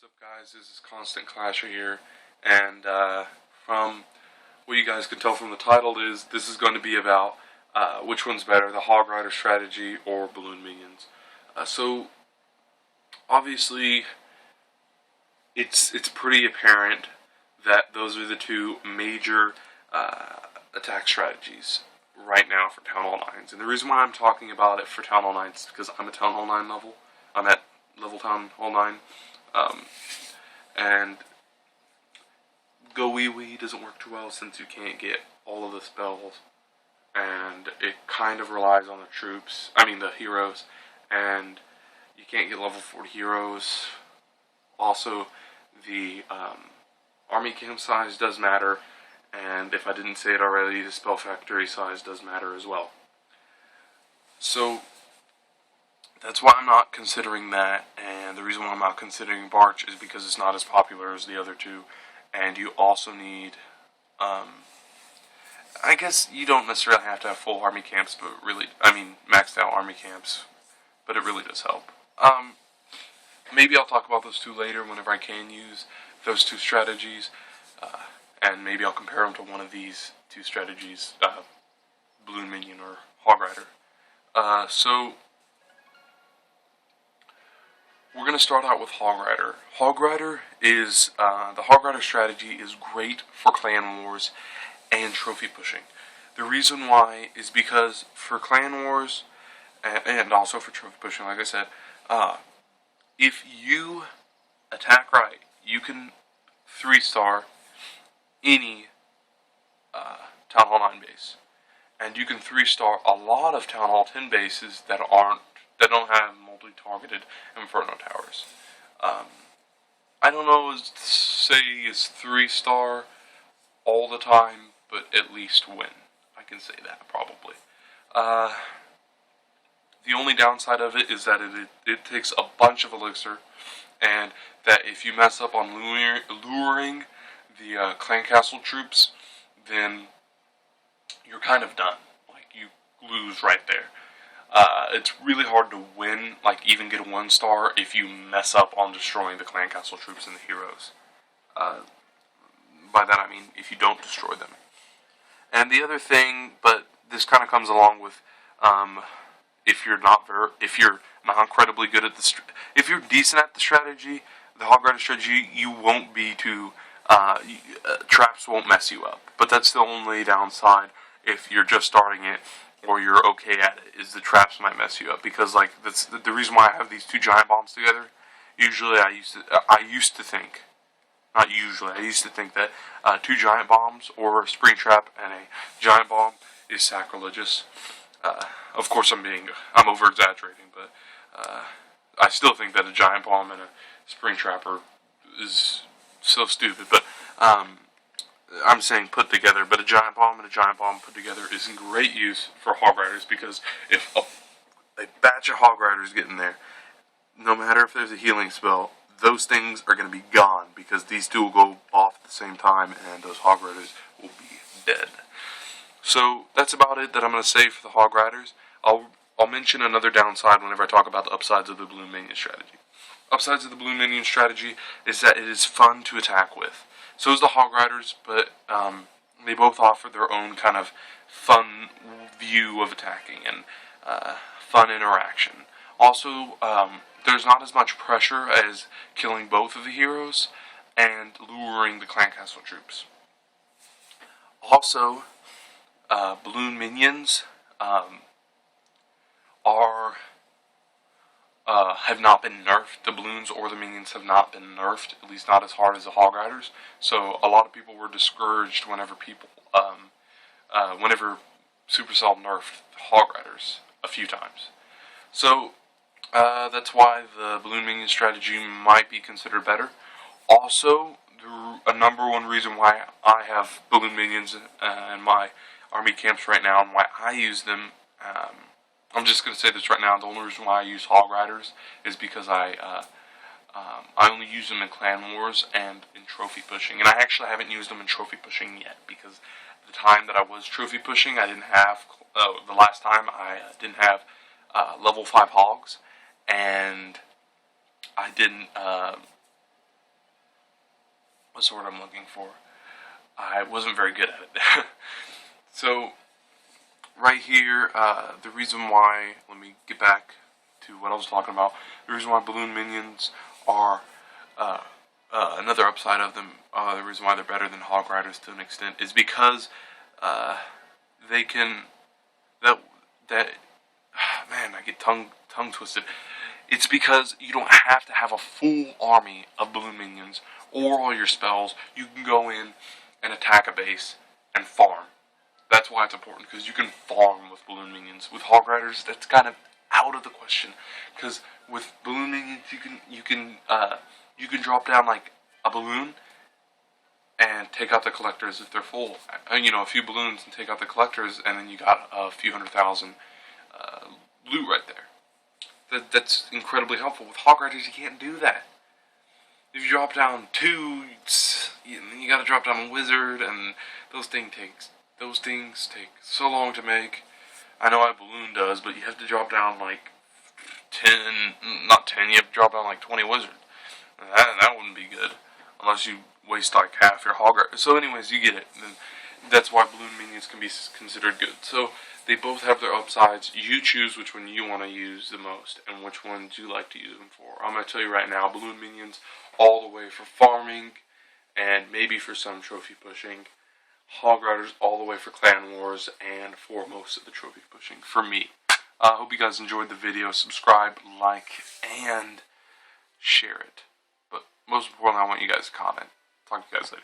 What's up, guys? This is Constant Clasher here, and from what you guys can tell from the title this is going to be about which one's better, the Hog Rider strategy or Balloon Minions. So obviously, it's pretty apparent that those are the two major attack strategies right now for Town Hall 9s. And the reason why I'm talking about it for Town Hall 9s is because I'm a Town Hall 9 level. I'm at level Town Hall 9. And Go Wee Wee doesn't work too well since you can't get all of the spells, and it kind of relies on the heroes, and you can't get level 40 heroes. Also, the army camp size does matter, and if I didn't say it already, the spell factory size does matter as well. So that's why I'm not considering that, and the reason why I'm not considering Barch is because it's not as popular as the other two, and you also need, I guess you don't necessarily have to have full army camps, but maxed out army camps, but it really does help. Maybe I'll talk about those two later whenever I can use those two strategies, and maybe I'll compare them to one of these two strategies, Balloon Minion or Hog Rider. So we're going to start out with Hog Rider. Hog Rider is, the Hog Rider strategy is great for clan wars and trophy pushing. The reason why is because for clan wars, and also for trophy pushing, like I said, if you attack right, you can 3-star any Town Hall 9 base. And you can 3-star a lot of Town Hall 10 bases that don't have multi-targeted Inferno Towers. I don't know say it's 3-star all the time, but at least win. I can say that probably. The only downside of it is that it takes a bunch of elixir, and that if you mess up on luring the clan castle troops, then you're kind of done. Like, you lose right there. It's really hard to win, like even get a 1-star if you mess up on destroying the clan castle troops and the heroes. By that I mean if you don't destroy them. And the other thing, but this kind of comes along with, if you're not incredibly good at if you're decent at the strategy, the Hog Rider strategy, you won't be too, traps won't mess you up. But that's the only downside if you're just starting it, or you're okay at it, is the traps might mess you up, because that's the reason why I have these two giant bombs together. Usually I used to think that 2 giant bombs or a spring trap and a giant bomb is sacrilegious. Of course I'm over exaggerating, but I still think that a giant bomb and a spring trapper is so stupid, but I'm saying put together, but a giant bomb and a giant bomb put together is in great use for Hog Riders, because if a batch of Hog Riders get in there, no matter if there's a healing spell, those things are going to be gone, because these two will go off at the same time, and those Hog Riders will be dead. So that's about it that I'm going to say for the Hog Riders. I'll mention another downside whenever I talk about the upsides of the Balloon Minion strategy. Upsides of the Balloon Minion strategy is that it is fun to attack with. So is the Hog Riders, but they both offer their own kind of fun view of attacking and fun interaction. Also, there's not as much pressure as killing both of the heroes and luring the clan castle troops. Also, Balloon Minions have not been nerfed. The balloons or the minions have not been nerfed, at least not as hard as the Hog Riders. So a lot of people were discouraged whenever Supercell nerfed Hog Riders a few times. So that's why the Balloon Minion strategy might be considered better. Also, a number one reason why I have Balloon Minions in my army camps right now, and why I use them, I'm just going to say this right now, the only reason why I use Hog Riders is because I only use them in clan wars and in trophy pushing. And I actually haven't used them in trophy pushing yet, because the time that I was trophy pushing, I didn't have, the last time I didn't have level 5 hogs, and I didn't What's the word I'm looking for? I wasn't very good at it. So, right here, the reason why, let me get back to what I was talking about. The reason why balloon minions are another upside of them, the reason why they're better than Hog Riders to an extent, is because they can, man, I get tongue twisted. It's because you don't have to have a full army of balloon minions or all your spells. You can go in and attack a base and farm. That's why it's important, because you can farm with balloon minions. With Hog Riders, that's kind of out of the question, because with balloon minions, you can drop down like a balloon and take out the collectors if they're full. A few balloons and take out the collectors, and then you got a few 100,000 loot right there. That's incredibly helpful. With Hog Riders, you can't do that. If you drop down 2, you got to drop down a wizard, and those things take so long to make. I know Balloon does, but you have to drop down like 10, not 10. You have to drop down like 20 wizards. That wouldn't be good unless you waste like half your Hog Riders. So, anyways, you get it. And that's why balloon minions can be considered good. So they both have their upsides. You choose which one you want to use the most and which ones you like to use them for. I'm going to tell you right now, balloon minions all the way for farming and maybe for some trophy pushing. Hog Riders all the way for clan wars and for most of the trophy pushing for me. I hope you guys enjoyed the video. Subscribe, like, and share it. But most importantly, I want you guys to comment. Talk to you guys later.